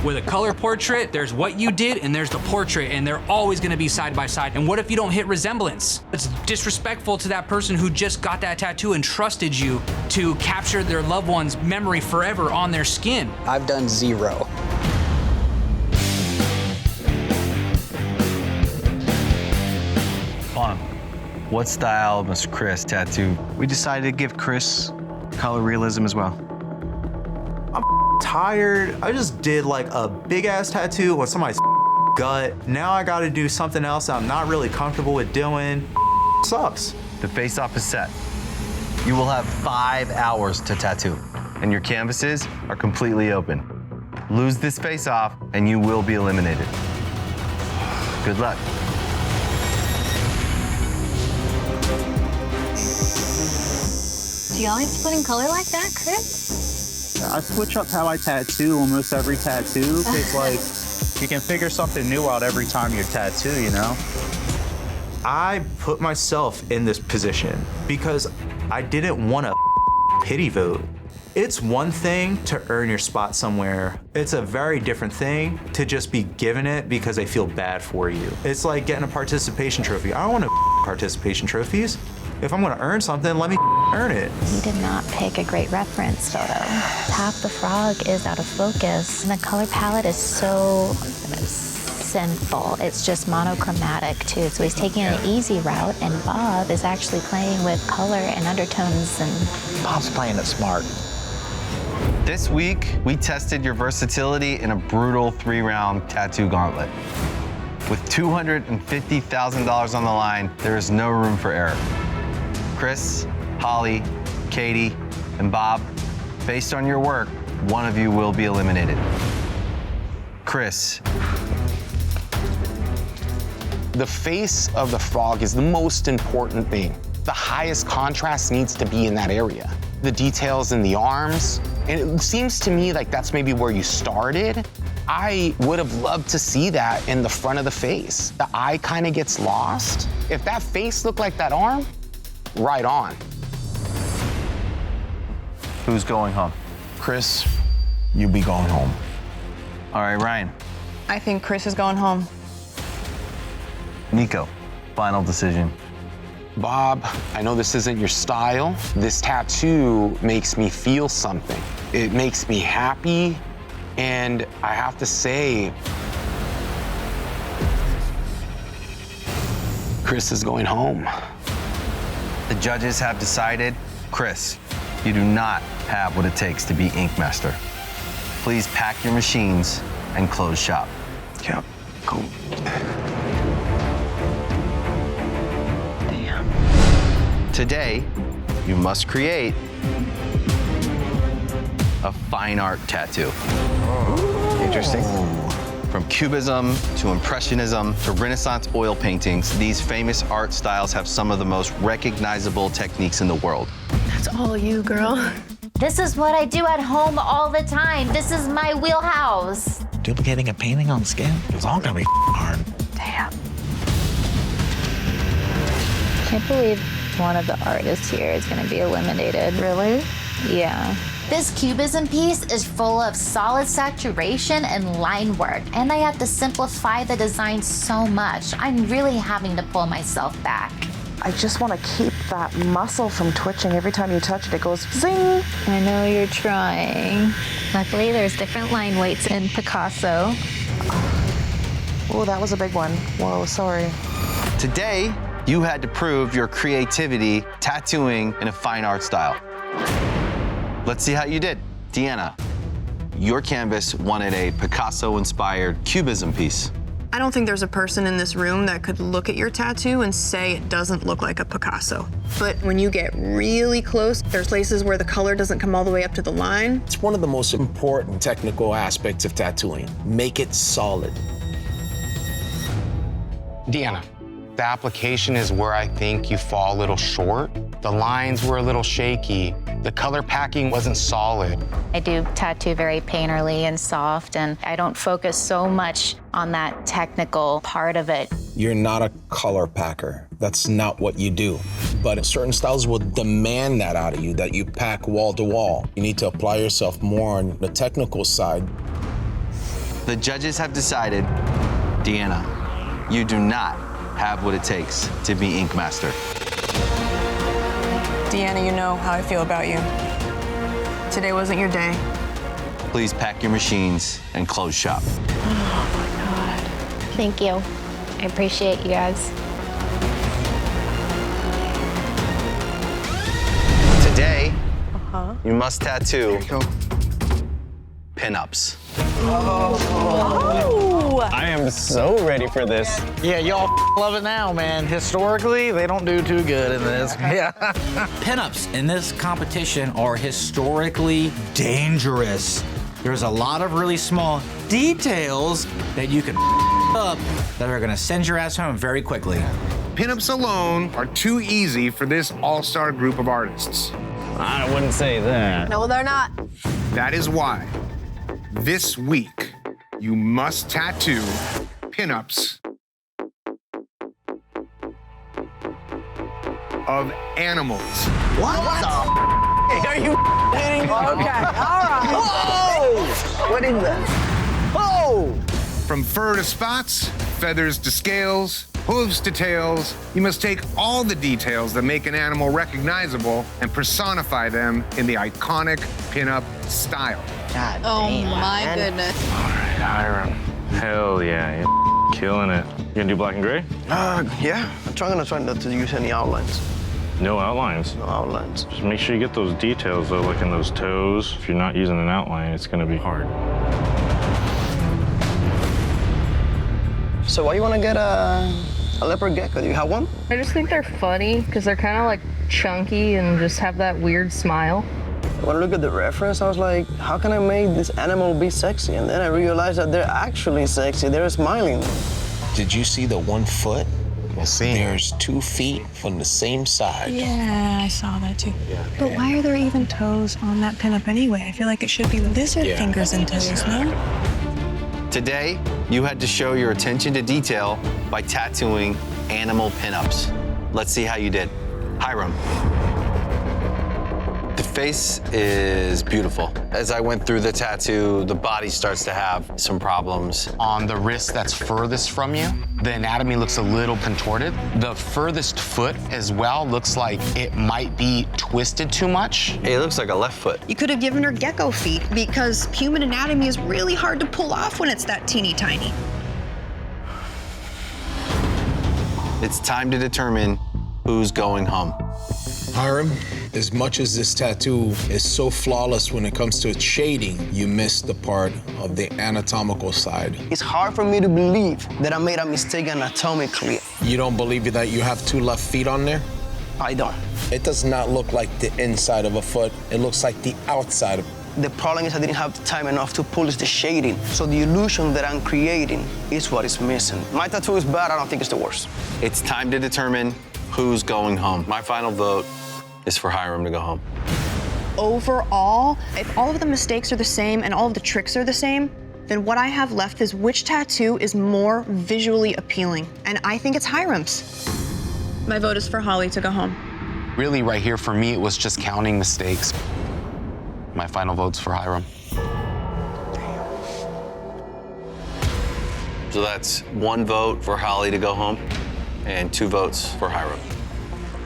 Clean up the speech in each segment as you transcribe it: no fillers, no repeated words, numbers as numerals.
With a color portrait, there's what you did and there's the portrait, and they're always gonna be side by side. And what if you don't hit resemblance? It's disrespectful to that person who just got that tattoo and trusted you to capture their loved one's memory forever on their skin. I've done 0. What style must Chris tattoo? We decided to give Chris color realism as well. I'm tired. I just did like a big ass tattoo on somebody's gut. Now I gotta do something else I'm not really comfortable with doing. Sucks. The face-off is set. You will have 5 hours to tattoo, and your canvases are completely open. Lose this face-off, and you will be eliminated. Good luck. Do y'all like splitting color like that, Chris? I switch up how I tattoo almost every tattoo, because like, you can figure something new out every time you tattoo, you know? I put myself in this position because I didn't want a pity vote. It's one thing to earn your spot somewhere. It's a very different thing to just be given it because they feel bad for you. It's like getting a participation trophy. I don't want participation trophies. If I'm gonna earn something, let me earn it. You did not pick a great reference photo. Half the frog is out of focus, and the color palette is so sinful. It's just monochromatic too. So he's taking an easy route, and Bob is actually playing with color and undertones. And Bob's playing it smart. This week, we tested your versatility in a brutal 3-round tattoo gauntlet. With $250,000 on the line, there is no room for error. Chris, Holly, Katie, and Bob, based on your work, one of you will be eliminated. Chris. The face of the frog is the most important thing. The highest contrast needs to be in that area. The details in the arms, and it seems to me like that's maybe where you started. I would have loved to see that in the front of the face. The eye kind of gets lost. If that face looked like that arm, right on. Who's going home? Chris, you be going home. All right, Ryan. I think Chris is going home. Nico, final decision. Bob, I know this isn't your style. This tattoo makes me feel something. It makes me happy, and I have to say, Chris is going home. The judges have decided, Chris, you do not have what it takes to be Ink Master. Please pack your machines and close shop. Yeah, cool. Today, you must create a fine art tattoo. Interesting. From Cubism to Impressionism to Renaissance oil paintings, these famous art styles have some of the most recognizable techniques in the world. That's all you, girl. this is what I do at home all the time. This is my wheelhouse. Duplicating a painting on skin? It's all gonna be hard. Damn. Can't believe one of the artists here is gonna be eliminated. Really? Yeah. This cubism piece is full of solid saturation and line work, and I have to simplify the design so much. I'm really having to pull myself back. I just want to keep that muscle from twitching. Every time you touch it, it goes zing. I know you're trying. Luckily, there's different line weights in Picasso. Oh, that was a big one. Whoa, sorry. Today, you had to prove your creativity tattooing in a fine art style. Let's see how you did. Deanna, your canvas wanted a Picasso-inspired cubism piece. I don't think there's a person in this room that could look at your tattoo and say it doesn't look like a Picasso. But when you get really close, there's places where the color doesn't come all the way up to the line. It's one of the most important technical aspects of tattooing. Make it solid. Deanna, the application is where I think you fall a little short. The lines were a little shaky. The color packing wasn't solid. I do tattoo very painterly and soft, and I don't focus so much on that technical part of it. You're not a color packer. That's not what you do. But certain styles will demand that out of you, that you pack wall to wall. You need to apply yourself more on the technical side. The judges have decided, Deanna, you do not have what it takes to be Ink Master. Deanna, you know how I feel about you. Today wasn't your day. Please pack your machines and close shop. Thank you. I appreciate you guys. Today, you must tattoo pinups. I am so ready for this. Yeah, y'all love it now, man. Historically, they don't do too good in this. Yeah. Pinups in this competition are historically dangerous. There's a lot of really small details that you can up that are gonna send your ass home very quickly. Pinups alone are too easy for this all-star group of artists. I wouldn't say that. No, they're not. That is why this week you must tattoo pinups of animals. What? Are you kidding me? Okay, all right. Whoa! What is that? Whoa! From fur to spots, feathers to scales, hooves to tails, you must take all the details that make an animal recognizable and personify them in the iconic pinup style. God Oh damn, my man. goodness. Hiram. Hell yeah, you're killing it. You gonna do black and gray? Yeah. I'm gonna try not to use any outlines. No outlines? No outlines. Just make sure you get those details though, like in those toes. If you're not using an outline, it's gonna be hard. So why you wanna get a leopard gecko? Do you have one? I just think they're funny because they're kind of like chunky and just have that weird smile. When I look at the reference, I was like, how can I make this animal be sexy? And then I realized that they're actually sexy. They're smiling. Did you see the 1 foot? There's 2 feet from the same side. Yeah, I saw that too. But why are there even toes on that pinup anyway? I feel like it should be lizard fingers and toes, no? Today, you had to show your attention to detail by tattooing animal pinups. Let's see how you did. Hiram. The face is beautiful. As I went through the tattoo, the body starts to have some problems. On the wrist that's furthest from you, the anatomy looks a little contorted. The furthest foot as well looks like it might be twisted too much. Hey, it looks like a left foot. You could have given her gecko feet because human anatomy is really hard to pull off when it's that teeny tiny. It's time to determine who's going home. Hiram, as much as this tattoo is so flawless when it comes to its shading, you missed the part of the anatomical side. It's hard for me to believe that I made a mistake anatomically. You don't believe that you have 2 left feet on there? I don't. It does not look like the inside of a foot. It looks like the outside. The problem is I didn't have time enough to polish the shading. So the illusion that I'm creating is what is missing. My tattoo is bad, I don't think it's the worst. It's time to determine who's going home. My final vote is for Hiram to go home. Overall, if all of the mistakes are the same and all of the tricks are the same, then what I have left is which tattoo is more visually appealing. And I think it's Hiram's. My vote is for Holly to go home. Really, right here for me, it was just counting mistakes. My final vote's for Hiram. So that's 1 vote for Holly to go home and 2 votes for Hiram.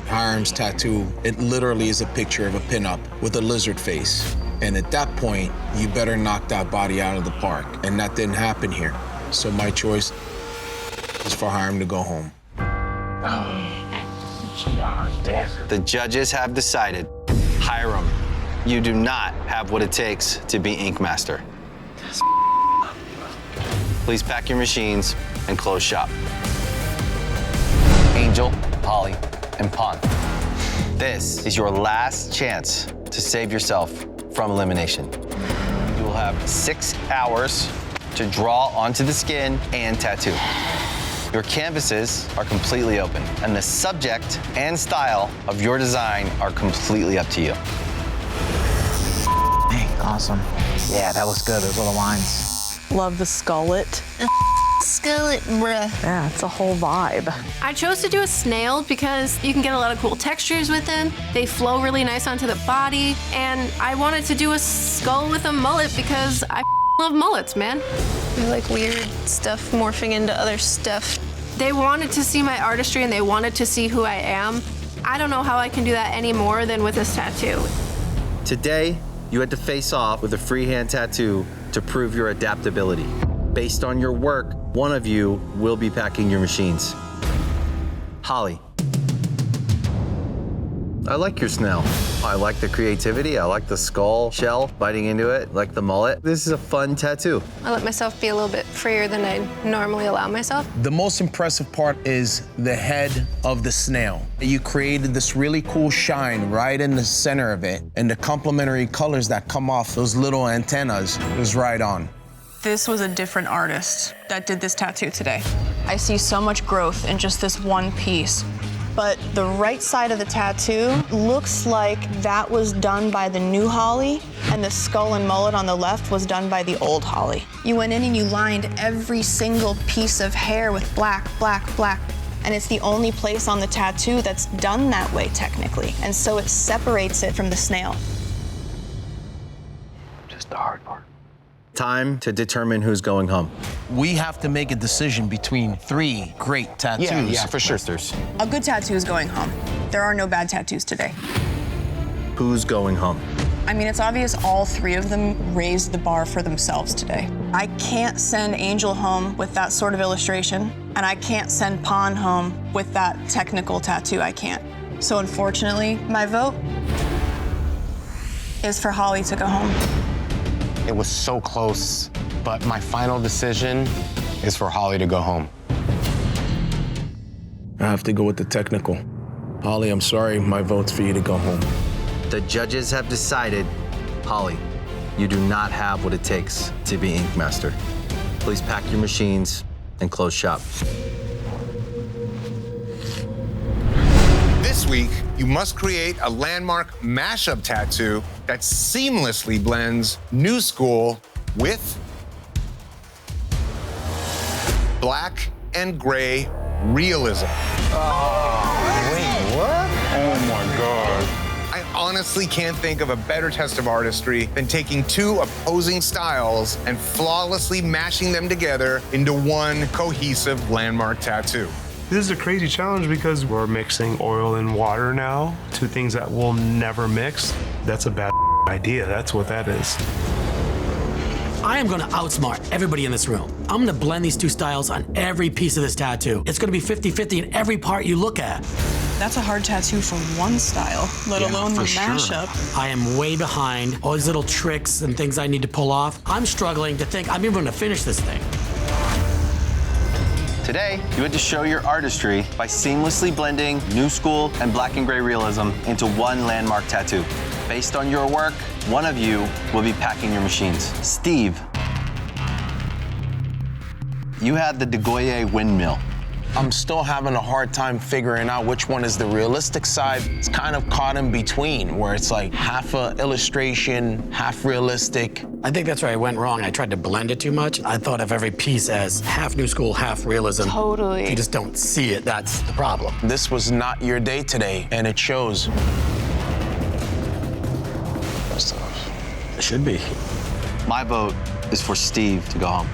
Hiram's tattoo, it literally is a picture of a pinup with a lizard face. And at that point, you better knock that body out of the park. And that didn't happen here. So my choice is for Hiram to go home. The judges have decided, Hiram, you do not have what it takes to be Ink Master. Please pack your machines and close shop. Angel, Holly, and Pon. This is your last chance to save yourself from elimination. You will have 6 hours to draw onto the skin and tattoo. Your canvases are completely open, and the subject and style of your design are completely up to you. Dang, awesome. Yeah, that looks good, those little lines. Love the skullet. Skullet, bruh. Yeah, it's a whole vibe. I chose to do a snail because you can get a lot of cool textures with them. They flow really nice onto the body. And I wanted to do a skull with a mullet because I love mullets, man. I like weird stuff morphing into other stuff. They wanted to see my artistry and they wanted to see who I am. I don't know how I can do that any more than with this tattoo. Today, you had to face off with a freehand tattoo to prove your adaptability. Based on your work, one of you will be packing your machines. Holly. I like your snail. I like the creativity. I like the skull shell biting into it, like the mullet. This is a fun tattoo. I let myself be a little bit freer than I normally allow myself. The most impressive part is the head of the snail. You created this really cool shine right in the center of it, and the complementary colors that come off those little antennas was right on. This was a different artist that did this tattoo today. I see so much growth in just this one piece. But the right side of the tattoo looks like that was done by the new Holly, and the skull and mullet on the left was done by the old Holly. You went in and you lined every single piece of hair with black, black, black. And it's the only place on the tattoo that's done that way technically. And so it separates it from the snail. Just the hard part. Time to determine who's going home. We have to make a decision between 3 great tattoos. Yeah, for sure. A good tattoo is going home. There are no bad tattoos today. Who's going home? I mean, it's obvious all 3 of them raised the bar for themselves today. I can't send Angel home with that sort of illustration, and I can't send Pawn home with that technical tattoo. I can't. So unfortunately, my vote is for Holly to go home. It was so close, but my final decision is for Holly to go home. I have to go with the technical. Holly, I'm sorry, my vote's for you to go home. The judges have decided, Holly, you do not have what it takes to be Ink Master. Please pack your machines and close shop. This week, you must create a landmark mashup tattoo that seamlessly blends new school with black and gray realism. Wait, what? Oh my God. I honestly can't think of a better test of artistry than taking 2 opposing styles and flawlessly mashing them together into one cohesive landmark tattoo. This is a crazy challenge because we're mixing oil and water now, 2 things that we'll never mix. That's a bad idea. That's what that is. I am gonna outsmart everybody in this room. I'm gonna blend these 2 styles on every piece of this tattoo. It's gonna be 50-50 in every part you look at. That's a hard tattoo for one style, let alone the mashup. I am way behind all these little tricks and things I need to pull off. I'm struggling to think I'm even gonna finish this thing. Today, you had to show your artistry by seamlessly blending new school and black and gray realism into one landmark tattoo. Based on your work, one of you will be packing your machines. Steve, you had the De Goyer windmill. I'm still having a hard time figuring out which one is the realistic side. It's kind of caught in between, where it's like half a illustration, half realistic. I think that's where I went wrong. I tried to blend it too much. I thought of every piece as half new school, half realism. Totally. If you just don't see it, that's the problem. This was not your day today, and it shows. It should be. My vote is for Steve to go home.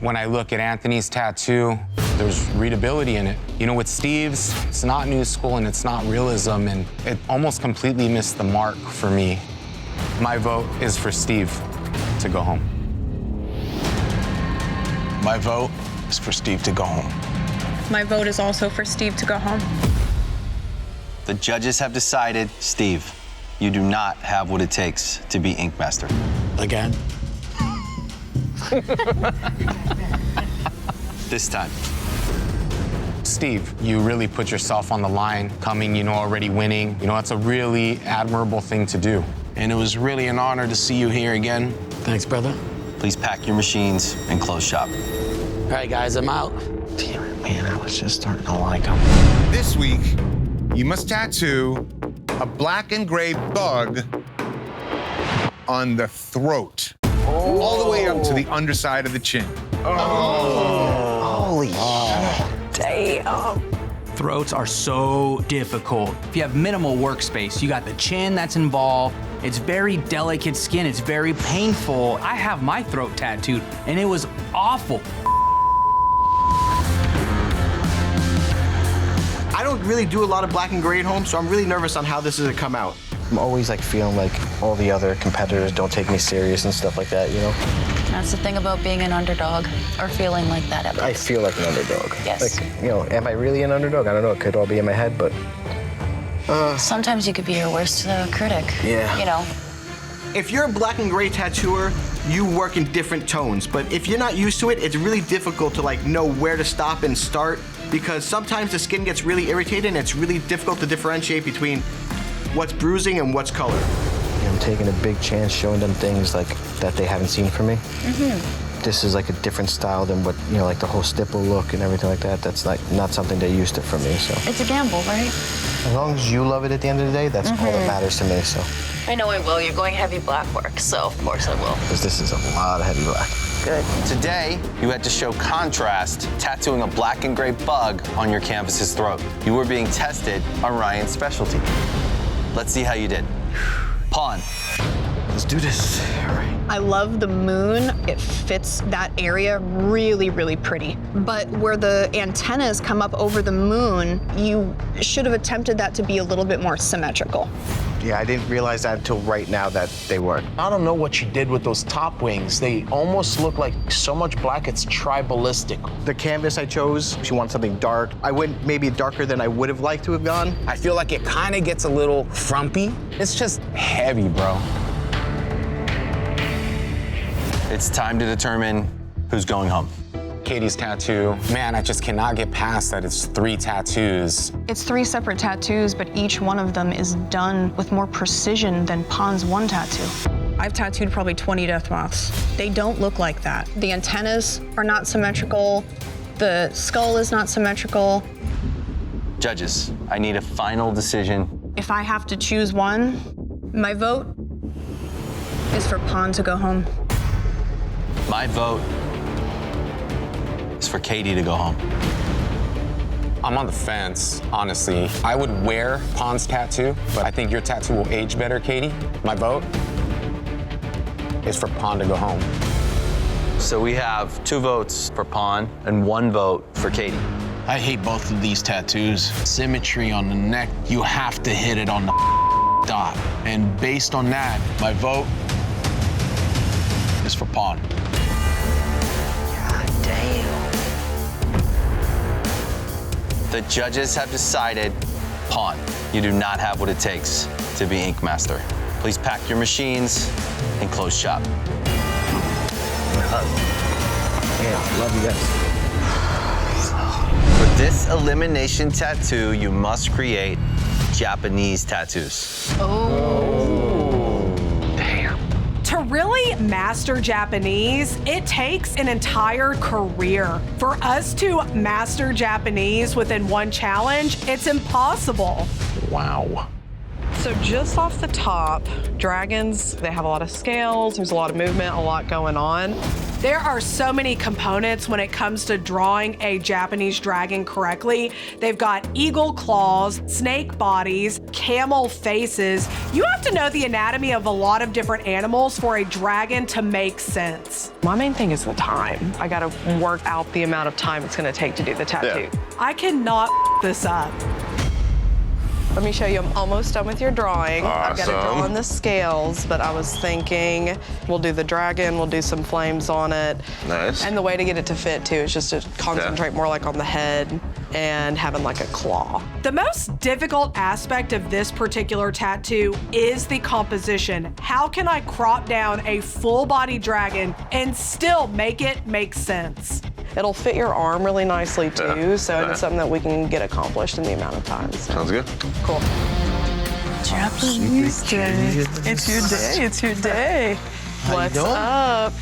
When I look at Anthony's tattoo, there's readability in it. You know, with Steve's, it's not new school and it's not realism, and it almost completely missed the mark for me. My vote is for Steve to go home. My vote is for Steve to go home. My vote is also for Steve to go home. The judges have decided, Steve, you do not have what it takes to be Ink Master. Again? This time. Steve, you really put yourself on the line, coming, already winning. That's a really admirable thing to do. And it was really an honor to see you here again. Thanks, brother. Please pack your machines and close shop. All right, guys, I'm out. Damn it, man, I was just starting to like him. This week, you must tattoo a black and gray bug on the throat, all the way up to the underside of the chin. Holy damn. throats are so difficult. If you have minimal workspace, you got the chin that's involved. It's very delicate skin. It's very painful. I have my throat tattooed, and it was awful. I don't really do a lot of black and gray at home, so I'm really nervous on how this is gonna come out. I'm always like feeling like all the other competitors don't take me serious and stuff like that, you know? That's the thing about being an underdog, or feeling like that at least. I feel like an underdog. Yes. Like, you know, am I really an underdog? I don't know, it could all be in my head, but... Sometimes you could be your worst critic. Yeah. You know? If you're a black and gray tattooer, you work in different tones, but if you're not used to it, it's really difficult to like know where to stop and start, because sometimes the skin gets really irritated and it's really difficult to differentiate between what's bruising and what's color. I'm taking a big chance showing them things like that they haven't seen from me. This is like a different style than what, you know, like the whole stipple look and everything like that. That's like not something they're used to from me, so. It's a gamble, right? As long as you love it at the end of the day, that's all that matters to me, so. I know I will. You're going heavy black work, so of course I will. Because this is a lot of heavy black. Good. Today, you had to show contrast, tattooing a black and gray bug on your canvas's throat. You were being tested on Ryan's specialty. Let's see how you did. Pawn. Let's do this. All right. I love the moon. It fits that area really, really pretty. But where the antennas come up over the moon, you should have attempted that to be a little bit more symmetrical. Yeah, I didn't realize that until right now that they were. I don't know what you did with those top wings. They almost look like so much black, it's tribalistic. The canvas I chose, she wanted something dark. I went maybe darker than I would have liked to have gone. I feel like it kind of gets a little frumpy. It's just heavy, bro. It's time to determine who's going home. Katie's tattoo, man, I just cannot get past that it's 3 tattoos. It's 3 separate tattoos, but each one of them is done with more precision than Pon's one tattoo. I've tattooed probably 20 death moths. They don't look like that. The antennas are not symmetrical. The skull is not symmetrical. Judges, I need a final decision. If I have to choose one, my vote is for Pon to go home. My vote is for Katie to go home. I'm on the fence, honestly. I would wear Pon's tattoo, but I think your tattoo will age better, Katie. My vote is for Pon to go home. So we have 2 votes for Pon and 1 vote for Katie. I hate both of these tattoos. Symmetry on the neck, you have to hit it on the dot. And based on that, my vote is for Pon. God damn. The judges have decided, Pawn, you do not have what it takes to be Ink Master. Please pack your machines and close shop. Yeah, love you guys. For this elimination tattoo, you must create Japanese tattoos. To really master Japanese, it takes an entire career. For us to master Japanese within one challenge, it's impossible. Wow. So just off the top, dragons, they have a lot of scales, there's a lot of movement, a lot going on. There are so many components when it comes to drawing a Japanese dragon correctly. They've got eagle claws, snake bodies, camel faces. You have to know the anatomy of a lot of different animals for a dragon to make sense. My main thing is the time. I gotta work out the amount of time it's gonna take to do the tattoo. I cannot this up. Let me show you, I'm almost done with your drawing. I've got to draw Awesome. on the scales, but I was thinking we'll do the dragon, we'll do some flames on it. Nice. And the way to get it to fit too is just to concentrate more like on the head and having like a claw. The most difficult aspect of this particular tattoo is the composition. How can I crop down a full body dragon and still make it make sense? It'll fit your arm really nicely too, Yeah. so Yeah. it's something that we can get accomplished in the amount of time. So. Sounds good. Cool. Japanese day. It's your day. It's your day. What's up?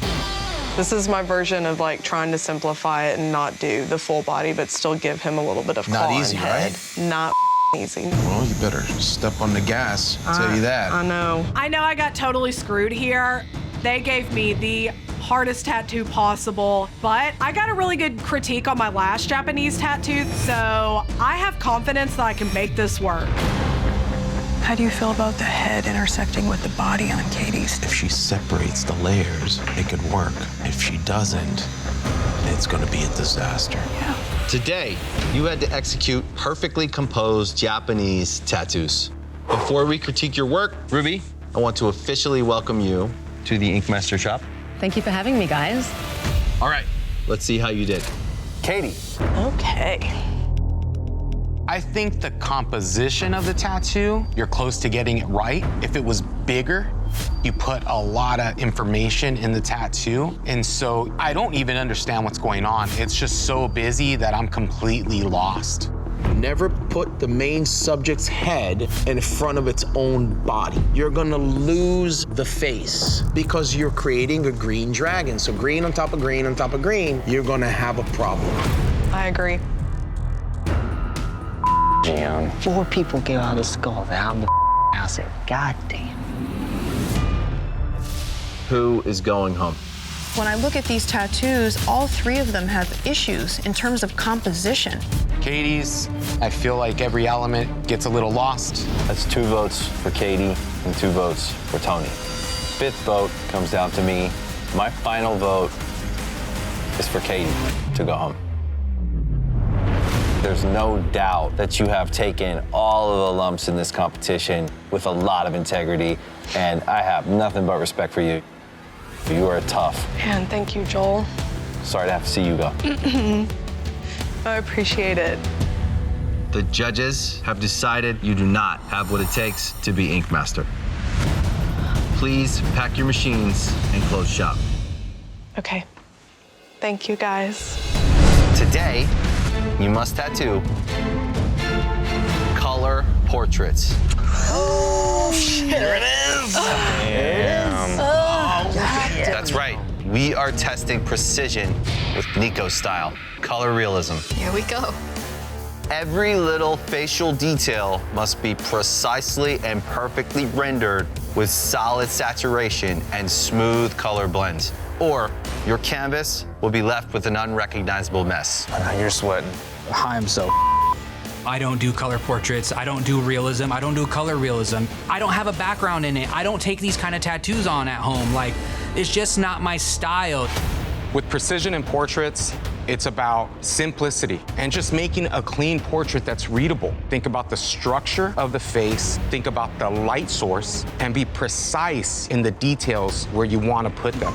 This is my version of like trying to simplify it and not do the full body, but still give him a little bit of Not claw easy, and head. right? Not easy. Well, you better step on the gas, I'll tell you that. I know. I know I got totally screwed here. They gave me the hardest tattoo possible, but I got a really good critique on my last Japanese tattoo, so I have confidence that I can make this work. How do you feel about the head intersecting with the body on Katie's? If she separates the layers, it could work. If she doesn't, it's gonna be a disaster. Yeah. Today, you had to execute perfectly composed Japanese tattoos. Before we critique your work, Ruby, I want to officially welcome you to the Ink Master shop. Thank you for having me, guys. All right, let's see how you did. Katie. Okay. I think the composition of the tattoo, you're close to getting it right. If it was bigger, you put a lot of information in the tattoo. And so I don't even understand what's going on. It's just so busy that I'm completely lost. Never put the main subject's head in front of its own body. You're gonna lose the face because you're creating a green dragon. So green on top of green on top of green, you're gonna have a problem. I agree. Damn. 4 people get out of the skull. I'm the asset. God damn. Who is going home? When I look at these tattoos, all 3 of them have issues in terms of composition. Katie's, I feel like every element gets a little lost. That's 2 votes for Katie and 2 votes for Tony. 5th vote comes down to me. My final vote is for Katie to go home. There's no doubt that you have taken all of the lumps in this competition with a lot of integrity, and I have nothing but respect for you. You are tough. Man, thank you, Joel. Sorry to have to see you go. I appreciate it. The judges have decided you do not have what it takes to be Ink Master. Please pack your machines and close shop. Okay. Thank you, guys. Today, you must tattoo color portraits. Oh, there it is. Damn. Oh, that's right. We are testing precision with Nico's style, color realism. Here we go. Every little facial detail must be precisely and perfectly rendered with solid saturation and smooth color blends, or your canvas will be left with an unrecognizable mess. You're sweating. I'm so. I don't do color portraits. I don't do realism. I don't do color realism. I don't have a background in it. I don't take these kind of tattoos on at home. Like, it's just not my style. With precision in portraits, it's about simplicity and just making a clean portrait that's readable. Think about the structure of the face, think about the light source, and be precise in the details where you want to put them.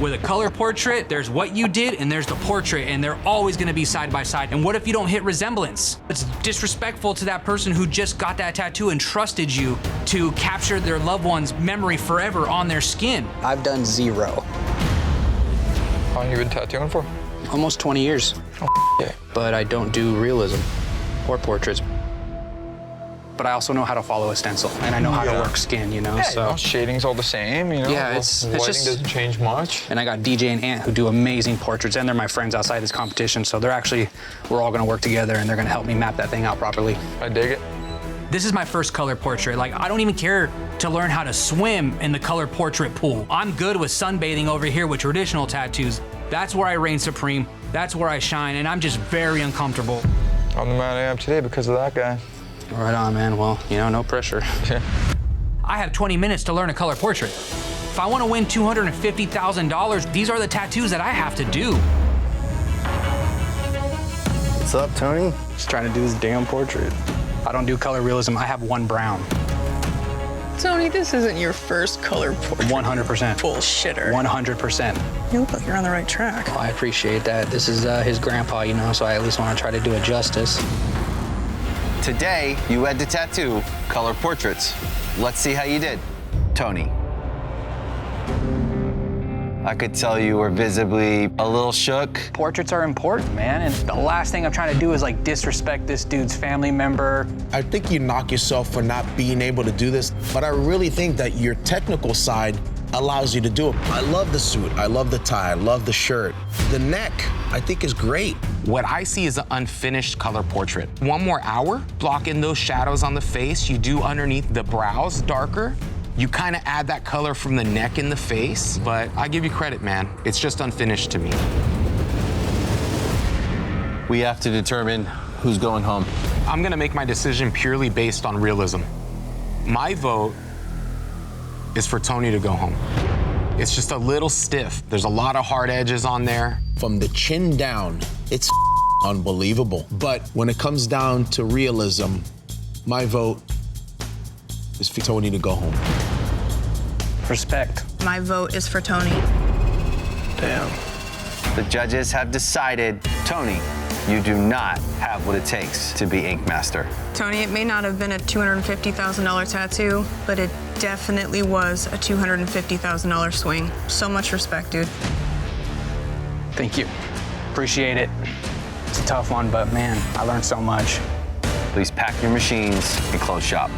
With a color portrait, there's what you did and there's the portrait, and they're always gonna be side by side. And what if you don't hit resemblance? It's disrespectful to that person who just got that tattoo and trusted you to capture their loved one's memory forever on their skin. I've done 0. How long you been tattooing for? Almost 20 years. Yeah. But I don't do realism or portraits. But I also know how to follow a stencil, and I know how to work skin, you know, Yeah, so. you know, shading's all the same, you know? Yeah, it's lighting just, doesn't change much. And I got DJ and Ant who do amazing portraits, and they're my friends outside this competition, so they're actually, we're all gonna work together, and they're gonna help me map that thing out properly. I dig it. This is my first color portrait. Like, I don't even care to learn how to swim in the color portrait pool. I'm good with sunbathing over here with traditional tattoos. That's where I reign supreme. That's where I shine, and I'm just very uncomfortable. I'm the man I am today because of that guy. Right on, man. Well, you know, no pressure. I have 20 minutes to learn a color portrait. If I want to win $250,000, these are the tattoos that I have to do. What's up, Tony? Just trying to do this damn portrait. I don't do color realism. I have 1 brown. Tony, this isn't your first color portrait. 100%. Bullshitter. 100%. You look like you're on the right track. Well, I appreciate that. This is his grandpa, you know, so I at least want to try to do it justice. Today, you had to tattoo color portraits. Let's see how you did. Tony. I could tell you were visibly a little shook. Portraits are important, man, and the last thing I'm trying to do is like disrespect this dude's family member. I think you knock yourself for not being able to do this, but I really think that your technical side allows you to do it. I love the suit, I love the tie, I love the shirt. The neck, I think is great. What I see is an unfinished color portrait. 1 more hour, block in those shadows on the face. You do underneath the brows darker. You kind of add that color from the neck and the face, but I give you credit, man. It's just unfinished to me. We have to determine who's going home. I'm gonna make my decision purely based on realism. My vote is for Tony to go home. It's just a little stiff. There's a lot of hard edges on there. From the chin down, it's unbelievable. But when it comes down to realism, my vote is for Tony to go home. Respect. My vote is for Tony. Damn. The judges have decided, Tony, you do not have what it takes to be Ink Master. Tony, it may not have been a $250,000 tattoo, but it definitely was a $250,000 swing. So much respect, dude. Thank you. Appreciate it. It's a tough one, but man, I learned so much. Please pack your machines and close shop.